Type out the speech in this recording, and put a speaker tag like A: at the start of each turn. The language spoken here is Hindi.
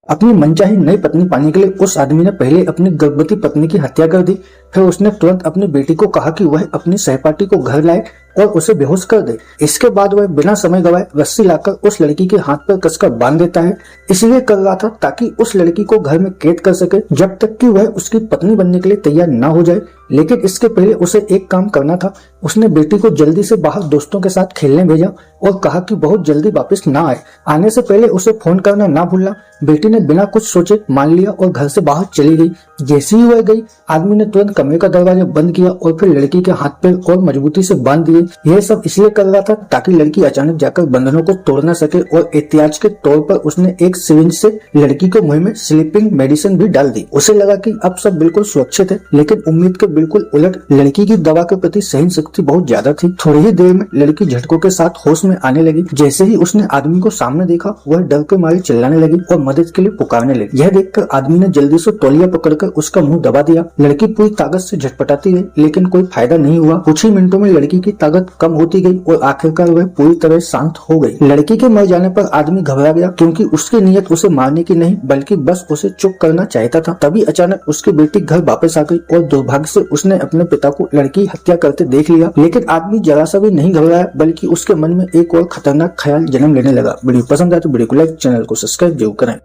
A: अपनी मनचाही नई पत्नी पाने के लिए उस आदमी ने पहले अपनी गर्भवती पत्नी की हत्या कर दी। फिर उसने तुरंत अपनी बेटी को कहा कि वह अपनी सहपाठी को घर लाए और उसे बेहोश कर दे। इसके बाद वह बिना समय गवाए रस्सी लाकर उस लड़की के हाथ पर कसकर बांध देता है। इसलिए कर रहा था ताकि उस लड़की को घर में कैद कर सके जब तक कि वह उसकी पत्नी बनने के लिए तैयार ना हो जाए। लेकिन इसके पहले उसे एक काम करना था। उसने बेटी को जल्दी से बाहर दोस्तों के साथ खेलने भेजा और कहा कि बहुत जल्दी वापस ना आए। आने से पहले उसे फोन करना ना भूलना। बेटी ने बिना कुछ सोचे मान लिया और घर से बाहर चली गई। जैसे ही वह गई, आदमी ने तुरंत कमरे का दरवाजा बंद किया और फिर लड़की के हाथ पैर और मजबूती से बांध दिए। यह सब इसलिए कर रहा था ताकि लड़की अचानक जाकर बंधनों को तोड़ न सके और एहतियात के तौर पर उसने एक सिरिंज से लड़की के मुंह में स्लीपिंग मेडिसिन भी डाल दी। उसे लगा कि अब सब बिल्कुल सुरक्षित है, लेकिन उम्मीद के बिल्कुल उलट लड़की की दवा के प्रति सहन शक्ति बहुत ज्यादा थी। थोड़ी ही देर में लड़की झटकों के साथ होश में आने लगी। जैसे ही उसने आदमी को सामने देखा, वह डर के मारे चिल्लाने लगी और मदद के लिए पुकारने लगी। यह देखकर आदमी ने जल्दी से तौलिया पकड़कर उसका मुंह दबा दिया। लड़की पूरी ताकत से झटपटाती रही, लेकिन कोई फायदा नहीं हुआ। कुछ ही मिनटों में लड़की की ताकत कम होती गई और आखिरकार वह पूरी तरह शांत हो गई। लड़की के मर जाने पर आदमी घबरा गया, क्योंकि उसकी नीयत उसे मारने की नहीं बल्कि बस उसे चुप करना चाहता था। तभी अचानक उसकी बेटी घर वापस आ गई और दुर्भाग्य से उसने अपने पिता को लड़की हत्या करते देख लिया। लेकिन आदमी जरा सा भी नहीं घबराया, बल्कि उसके मन में एक और खतरनाक ख्याल जन्म लेने लगा। वीडियो पसंद आए तो वीडियो को लाइक, चैनल को सब्सक्राइब जरूर करें।